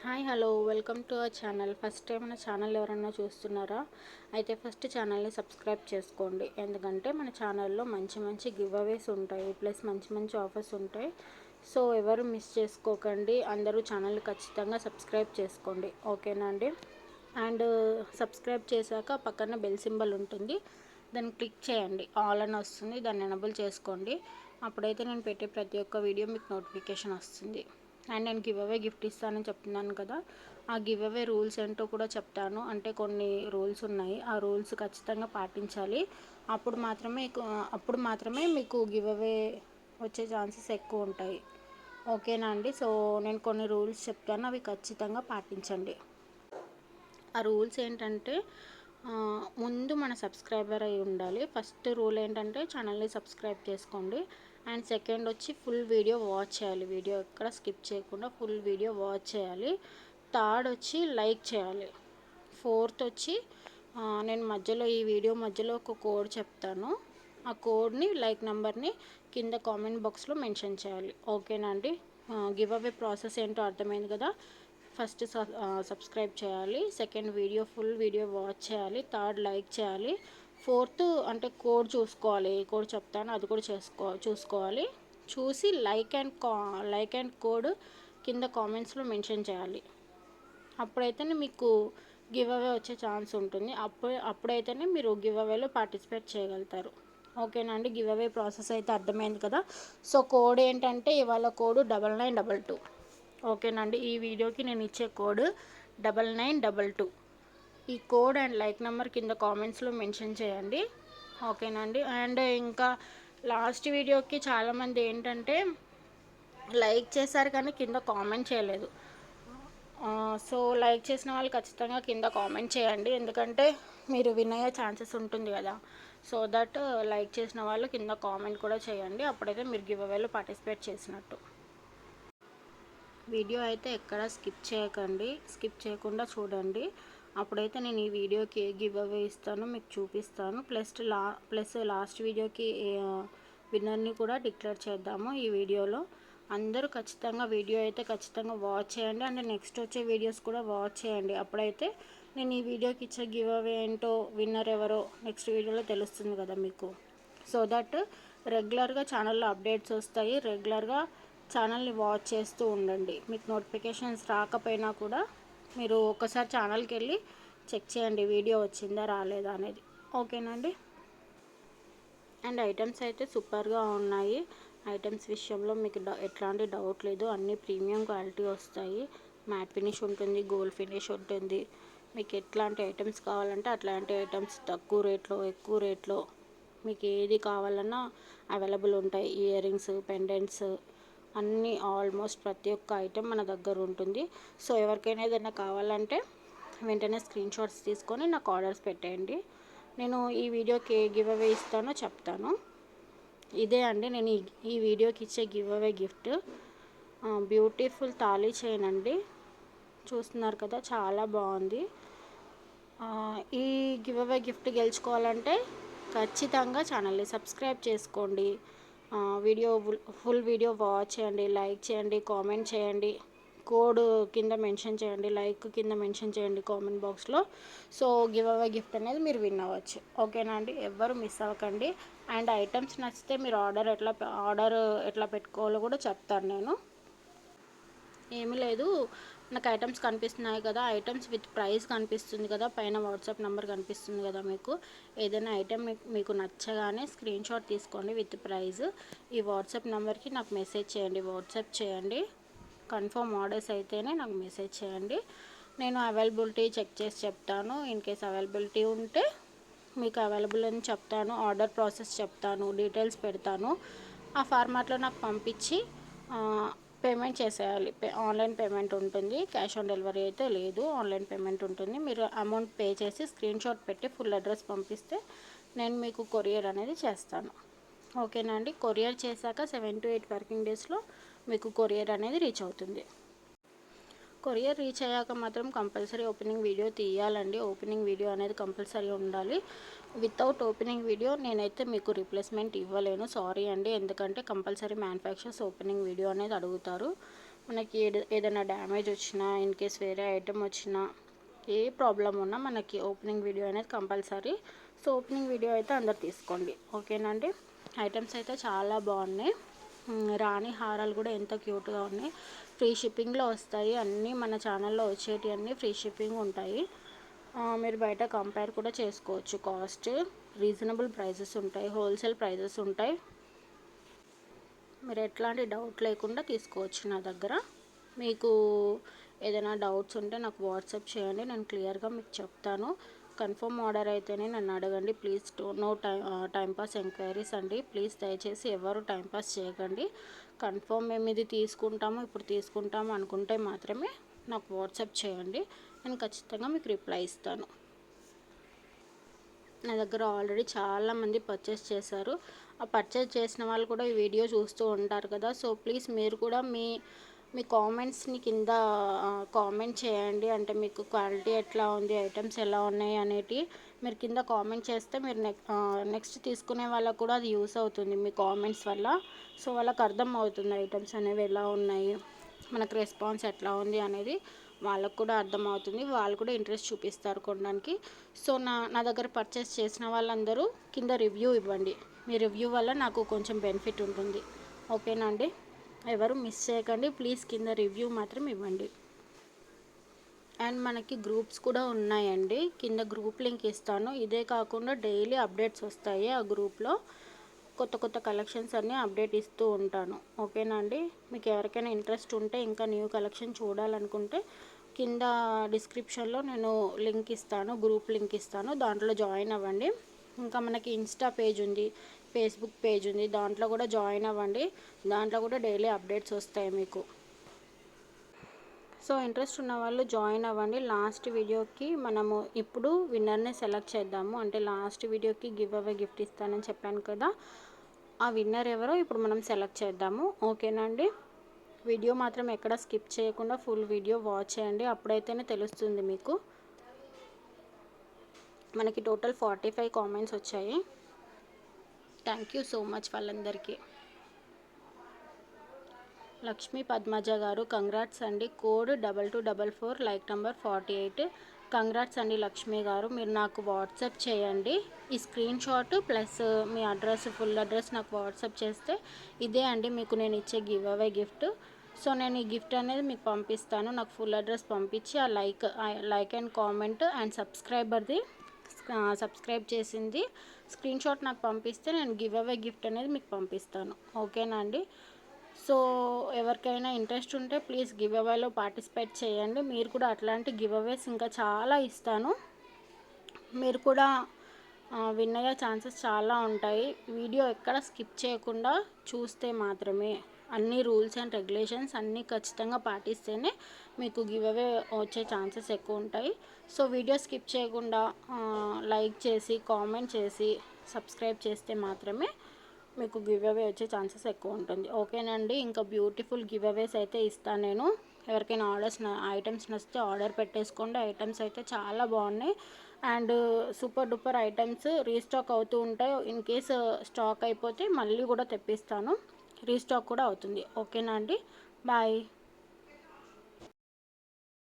Hi hello welcome to our channel. First time మన channel ఎవరన్నా చూస్తున్నారా? అయితే ఫస్ట్ ఛానల్ని సబ్స్క్రైబ్ చేసుకోండి. ఎందుకంటే మన ఛానల్లో మంచి మంచి గివ్ అవేస్ ఉంటాయి, ప్లస్ మంచి మంచి ఆఫర్స్ ఉంటాయి. సో ఎవరు మిస్ చేసుకోకండి, అందరూ ఛానల్ని ఖచ్చితంగా సబ్స్క్రైబ్ చేసుకోండి, ఓకేనా అండి? అండ్ సబ్స్క్రైబ్ చేశాక పక్కన బెల్ సింబల్ ఉంటుంది, దాన్ని క్లిక్ చేయండి. ఆల్ అని వస్తుంది, దాన్ని ఎనబుల్ చేసుకోండి. అప్పుడైతే నేను పెట్టే ప్రతి ఒక్క వీడియో మీకు నోటిఫికేషన్ వస్తుంది. అండ్ నేను గివ్ అవే గిఫ్ట్ ఇస్తానని చెప్తున్నాను కదా, ఆ గివ్ అవే రూల్స్ ఏంటో కూడా చెప్తాను. అంటే కొన్ని రూల్స్ ఉన్నాయి, ఆ రూల్స్ ఖచ్చితంగా పాటించాలి. అప్పుడు మాత్రమే మీకు గివ్ అవే వచ్చే ఛాన్సెస్ ఎక్కువ ఉంటాయి, ఓకేనా అండి? సో నేను కొన్ని రూల్స్ చెప్తాను, అవి ఖచ్చితంగా పాటించండి. ఆ రూల్స్ ఏంటంటే, ముందు మన సబ్స్క్రైబర్ అయి ఉండాలి. ఫస్ట్ రూల్ ఏంటంటే ఛానల్ని సబ్స్క్రైబ్ చేసుకోండి. అండ్ సెకండ్ వచ్చి ఫుల్ వీడియో వాచ్ చేయాలి, వీడియో ఎక్కడ స్కిప్ చేయకుండా ఫుల్ వీడియో వాచ్ చేయాలి. థర్డ్ వచ్చి లైక్ చేయాలి. ఫోర్త్ వచ్చి నేను మధ్యలో ఈ వీడియో మధ్యలో ఒక కోడ్ చెప్తాను, ఆ కోడ్ని లైక్ నెంబర్ని కింద కామెంట్ బాక్స్లో మెన్షన్ చేయాలి, ఓకేనా అండి? గివ్ అవే ప్రాసెస్ ఏంటో అర్థమైంది కదా. ఫస్ట్ సబ్స్క్రైబ్ చేయాలి, సెకండ్ ఫుల్ వీడియో వాచ్ చేయాలి, థర్డ్ లైక్ చేయాలి, ఫోర్త్ అంటే కోడ్ చూసుకోవాలి, ఏ కోడ్ చెప్తానో అది కూడా చూసుకోవాలి. చూసి లైక్ అండ్ కోడ్ కింద కామెంట్స్లో మెన్షన్ చేయాలి. అప్పుడైతేనే మీకు గివ్ అవే వచ్చే ఛాన్స్ ఉంటుంది. అప్పుడైతేనే మీరు గివ్ అవేలో పార్టిసిపేట్ చేయగలుగుతారు, ఓకేనా అండి? గివ్ అవే ప్రాసెస్ అయితే అర్థమైంది కదా. సో కోడ్ ఏంటంటే ఇవాళ కోడ్ 9922, ఓకేనండి? ఈ వీడియోకి నేను ఇచ్చే కోడ్ 9922. ఈ కోడ్ అండ్ లైక్ నెంబర్ కింద కామెంట్స్లో మెన్షన్ చేయండి, ఓకేనండి? అండ్ ఇంకా లాస్ట్ వీడియోకి చాలామంది ఏంటంటే లైక్ చేశారు కానీ కింద కామెంట్ చేయలేదు. సో లైక్ చేసిన వాళ్ళు ఖచ్చితంగా కింద కామెంట్ చేయండి, ఎందుకంటే మీరు విన్ అయ్యే ఛాన్సెస్ ఉంటుంది కదా. సో దట్ లైక్ చేసిన వాళ్ళు కింద కామెంట్ కూడా చేయండి, అప్పుడైతే మీరు గివ్ అవేలో పార్టిసిపేట్ చేసినట్టు. వీడియో అయితే ఎక్కడ స్కిప్ చేయకండి, స్కిప్ చేయకుండా చూడండి. అప్పుడైతే నేను ఈ వీడియోకి గివ్ అవే ఇస్తాను మీకు చూపిస్తాను. ప్లస్ లాస్ట్ వీడియోకి విన్నర్ని కూడా డిక్లేర్ చేద్దాము ఈ వీడియోలో. అందరూ ఖచ్చితంగా వీడియో అయితే ఖచ్చితంగా వాచ్ చేయండి, అండ్ నెక్స్ట్ వచ్చే వీడియోస్ కూడా వాచ్ చేయండి. అప్పుడైతే నేను ఈ వీడియోకి ఇచ్చే గివ్ అవే ఏంటో, విన్నర్ ఎవరో నెక్స్ట్ వీడియోలో తెలుస్తుంది కదా మీకు. సో దట్ రెగ్యులర్గా ఛానల్లో అప్డేట్స్ వస్తాయి, రెగ్యులర్గా ఛానల్ని వాచ్ చేస్తూ ఉండండి. మీకు నోటిఫికేషన్స్ రాకపోయినా కూడా మీరు ఒకసారి ఛానల్కి వెళ్ళి చెక్ చేయండి, వీడియో వచ్చిందా రాలేదా అనేది, ఓకేనండి? అండ్ ఐటమ్స్ అయితే సూపర్గా ఉన్నాయి. ఐటమ్స్ విషయంలో మీకు ఎట్లాంటి డౌట్ లేదు, అన్నీ ప్రీమియం క్వాలిటీ వస్తాయి. మ్యాట్ ఫినిష్ ఉంటుంది, గోల్డ్ ఫినిష్ ఉంటుంది. మీకు ఎట్లాంటి ఐటమ్స్ కావాలంటే అట్లాంటి ఐటమ్స్ తక్కువ రేట్లో ఎక్కువ రేట్లో మీకు ఏది కావాలన్నా అవైలబుల్ ఉంటాయి. ఇయర్ రింగ్స్, పెండెంట్స్ అన్నీ ఆల్మోస్ట్ ప్రతి ఒక్క ఐటెం మన దగ్గర ఉంటుంది. సో ఎవరికైనా ఏదైనా కావాలంటే వెంటనే స్క్రీన్ షాట్స్ తీసుకొని నాకు ఆర్డర్స్ పెట్టేయండి. నేను ఈ వీడియోకి ఏ గివ్ అవే ఇస్తానో చెప్తాను. ఇదే అండి నేను ఈ వీడియోకి ఇచ్చే give away gift. Beautiful thali chain అండి, చూస్తున్నారు కదా, చాలా బాగుంది. ఈ గివ్ అవే గిఫ్ట్ గెలుచుకోవాలంటే ఖచ్చితంగా ఛానల్ని సబ్స్క్రైబ్ చేసుకోండి, ఫుల్ వీడియో వాచ్ చేయండి, లైక్ చేయండి, కామెంట్ చేయండి, కోడ్ కింద మెన్షన్ చేయండి, లైక్ కింద మెన్షన్ చేయండి కామెంట్ బాక్స్లో. సో గివ్ అవే గిఫ్ట్ అనేది మీరు విన్ అవ్వచ్చు, ఓకేనా అండి? ఎవ్వరు మిస్ అవ్వకండి. అండ్ ఐటమ్స్ నచ్చితే మీరు ఆర్డర్ ఎట్లా పెట్టుకోవాలో కూడా చెప్తాను నేను. ఏమీ లేదు, నాకు ఐటమ్స్ కనిపిస్తున్నాయి కదా, ఐటమ్స్ విత్ ప్రైస్ కనిపిస్తుంది కదా, పైన వాట్సాప్ నెంబర్ కనిపిస్తుంది కదా మీకు. ఏదైనా ఐటెం మీకు నచ్చగానే స్క్రీన్ షాట్ తీసుకోండి విత్ ప్రైస్. ఈ వాట్సాప్ నెంబర్కి నాకు మెసేజ్ చేయండి, వాట్సాప్ చేయండి. కన్ఫర్మ్ ఆర్డర్స్ అయితేనే నాకు మెసేజ్ చేయండి, నేను అవైలబిలిటీ చెక్ చేసి చెప్తాను. ఇన్ కేస్ అవైలబిలిటీ ఉంటే మీకు అవైలబుల్ అని చెప్తాను, ఆర్డర్ ప్రాసెస్ చెప్తాను, డీటెయిల్స్ పెడతాను. ఆ ఫార్మాట్లో నాకు పంపించి పేమెంట్ చేసేయాలి. ఆన్లైన్ పేమెంట్ ఉంటుంది, క్యాష్ ఆన్ డెలివరీ అయితే లేదు, ఆన్లైన్ పేమెంట్ ఉంటుంది. మీరు అమౌంట్ పే చేసి స్క్రీన్ షాట్ పెట్టి ఫుల్ అడ్రస్ పంపిస్తే నేను మీకు కొరియర్ అనేది చేస్తాను, ఓకేనా అండి? కొరియర్ చేశాక 7 to 8 వర్కింగ్ డేస్లో మీకు కొరియర్ అనేది రీచ్ అవుతుంది. కొరియర్ రీచ్ అయ్యాక మాత్రం కంపల్సరీ ఓపెనింగ్ వీడియో తీయాలండి, ఓపెనింగ్ వీడియో అనేది కంపల్సరీ ఉండాలి. వితౌట్ ఓపెనింగ్ వీడియో నేనైతే మీకు రీప్లేస్మెంట్ ఇవ్వలేను, సారీ అండి. ఎందుకంటే కంపల్సరీ మ్యానుఫ్యాక్చరర్స్ ఓపెనింగ్ వీడియో అనేది అడుగుతారు. మనకి ఏదైనా డ్యామేజ్ వచ్చినా, ఇన్ కేస్ వేరే ఐటెం వచ్చినా, ఏ ప్రాబ్లం ఉన్నా మనకి ఓపెనింగ్ వీడియో అనేది కంపల్సరీ. సో ఓపెనింగ్ వీడియో అయితే అందరు తీసుకోండి, ఓకేనండి. ఐటమ్స్ అయితే చాలా బాగున్నాయి. రాణి హారాలు కూడా ఎంత క్యూట్గా ఉన్నాయి. ఫ్రీ షిప్పింగ్లో వస్తాయి అన్నీ. మన ఛానల్లో వచ్చేటి అన్నీ ఫ్రీ షిప్పింగ్ ఉంటాయి. మీరు బయట కంపేర్ కూడా చేసుకోవచ్చు. కాస్ట్ రీజనబుల్ ప్రైజెస్ ఉంటాయి, హోల్సేల్ ప్రైజెస్ ఉంటాయి. మీరు ఎట్లాంటి డౌట్ లేకుండా తీసుకోవచ్చు నా దగ్గర. మీకు ఏదైనా డౌట్స్ ఉంటే నాకు వాట్సాప్ చేయండి, నేను క్లియర్గా మీకు చెప్తాను. కన్ఫర్మ్ ఆర్డర్ అయితేనే నన్ను అడగండి ప్లీజ్. నో టైంపాస్ ఎంక్వైరీస్ అండి, ప్లీజ్ దయచేసి ఎవరు టైంపాస్ చేయకండి. కన్ఫర్మ్ మేము ఇది తీసుకుంటాము, ఇప్పుడు తీసుకుంటాము అనుకుంటే మాత్రమే నాకు వాట్సాప్ చేయండి, నేను ఖచ్చితంగా మీకు రిప్లై ఇస్తాను. నా దగ్గర ఆల్రెడీ చాలామంది పర్చేస్ చేశారు. ఆ పర్చేస్ చేసిన వాళ్ళు కూడా ఈ వీడియో చూస్తూ ఉంటారు కదా. సో ప్లీజ్ మీరు కూడా మీ కామెంట్స్ని కింద కామెంట్ చేయండి. అంటే మీకు క్వాలిటీ ఎట్లా ఉంది, ఐటమ్స్ ఎలా ఉన్నాయి అనేటి మీరు కింద కామెంట్ చేస్తే మీరు నెక్స్ట్ తీసుకునే వాళ్ళకు కూడా అది యూస్ అవుతుంది మీ కామెంట్స్ వల్ల. సో వాళ్ళకి అర్థం అవుతుంది ఐటమ్స్ అనేవి ఎలా ఉన్నాయి, మనకు రెస్పాన్స్ ఎట్లా ఉంది అనేది వాళ్ళకు కూడా అర్థమవుతుంది. వాళ్ళు కూడా ఇంట్రెస్ట్ చూపిస్తారు కొనడానికి. సో నా దగ్గర పర్చేస్ చేసిన వాళ్ళందరూ కింద రివ్యూ ఇవ్వండి. మీ రివ్యూ వల్ల నాకు కొంచెం బెనిఫిట్ ఉంటుంది, ఓకేనా అండి. ఎవరు మిస్ చేయకండి ప్లీజ్, కింద రివ్యూ మాత్రం ఇవ్వండి. అండ్ మనకి గ్రూప్స్ కూడా ఉన్నాయండి, కింద గ్రూప్ లింక్ ఇస్తాను. ఇదే కాకుండా డైలీ అప్డేట్స్ వస్తాయి ఆ గ్రూప్లో. కొత్త కొత్త కలెక్షన్స్ అన్నీ అప్డేట్ ఇస్తూ ఉంటాను, ఓకేనా అండి. మీకు ఎవరికైనా ఇంట్రెస్ట్ ఉంటే, ఇంకా న్యూ కలెక్షన్ చూడాలనుకుంటే కింద డిస్క్రిప్షన్లో నేను లింక్ ఇస్తాను, గ్రూప్ లింక్ ఇస్తాను, దాంట్లో జాయిన్ అవ్వండి. ఇంకా మనకి ఇన్స్టా పేజ్ ఉంది, ఫేస్బుక్ పేజ్ ఉంది, దాంట్లో కూడా జాయిన్ అవ్వండి. దాంట్లో కూడా డైలీ అప్డేట్స్ వస్తాయి మీకు. సో ఇంట్రెస్ట్ ఉన్న వాళ్ళు జాయిన్ అవ్వండి. లాస్ట్ వీడియోకి మనము ఇప్పుడు విన్నర్ని సెలెక్ట్ చేద్దాము. అంటే లాస్ట్ వీడియోకి గివ్ అవే గిఫ్ట్ ఇస్తానని చెప్పాను కదా, ఆ విన్నర్ ఎవరో ఇప్పుడు మనం సెలెక్ట్ చేద్దాము, ఓకేనా అండి. వీడియో మాత్రం ఎక్కడ స్కిప్ చేయకుండా ఫుల్ వీడియో వాచ్ చేయండి, అప్పుడైతేనే తెలుస్తుంది మీకు. మనకి టోటల్ 45 కామెంట్స్ వచ్చాయి. థ్యాంక్ యూ సో మచ్ వాళ్ళందరికీ. లక్ష్మీ పద్మజ గారు కంగ్రాట్స్ అండి, కోడ్ 2244 లైక్ నెంబర్ 48. కంగ్రాట్స్ అండి లక్ష్మీ గారు. మీరు నాకు వాట్సాప్ చేయండి ఈ స్క్రీన్ షాట్ ప్లస్ మీ అడ్రస్, ఫుల్ అడ్రస్ నాకు వాట్సాప్ చేస్తే ఇదే అండి మీకు నేను ఇచ్చే గివ్ అవే గిఫ్ట్. సో నేను ఈ గిఫ్ట్ అనేది మీకు పంపిస్తాను. నాకు ఫుల్ అడ్రస్ పంపించి ఆ like and comment and subscribe చేసింది స్క్రీన్ షాట్ నాకు పంపిస్తే నేను గివ్ అవే గిఫ్ట్ అనేది మీకు పంపిస్తాను, ఓకేనా అండి. సో ఎవరికైనా ఇంట్రెస్ట్ ఉంటే ప్లీజ్ గివ్ అవేలో పార్టిసిపేట్ చేయండి. మీరు కూడా అట్లాంటి గివ్ అవేస్ ఇంకా చాలా ఇస్తాను, మీరు కూడా విన్ అయ్యే ఛాన్సెస్ చాలా ఉంటాయి. వీడియో ఎక్కడ స్కిప్ చేయకుండా చూస్తే మాత్రమే. అన్ని రూల్స్ అండ్ రెగ్యులేషన్స్ అన్నీ ఖచ్చితంగా పాటిస్తేనే మీకు గివ్ అవే వచ్చే ఛాన్సెస్ ఎక్కువ ఉంటాయి. సో వీడియో స్కిప్ చేయకుండా లైక్ చేసి, కామెంట్ చేసి, సబ్స్క్రైబ్ చేస్తే మాత్రమే మీకు గివ్ అవే వచ్చే ఛాన్సెస్ ఎక్కువ ఉంటుంది, ఓకేనండి. ఇంకా బ్యూటిఫుల్ గివ్ అవేస్ అయితే ఇస్తాను నేను. ఎవరికైనా ఐటమ్స్ నచ్చితే ఆర్డర్ పెట్టేసుకోండి. ఐటమ్స్ అయితే చాలా బాగున్నాయి and super duper items restock అవుతూ ఉంటాయి. ఇన్ కేస్ స్టాక్ అయిపోతే మళ్ళీ కూడా తెప్పిస్తాను, రీస్టాక్ కూడా అవుతుంది, ఓకేనా అండి. బాయ్.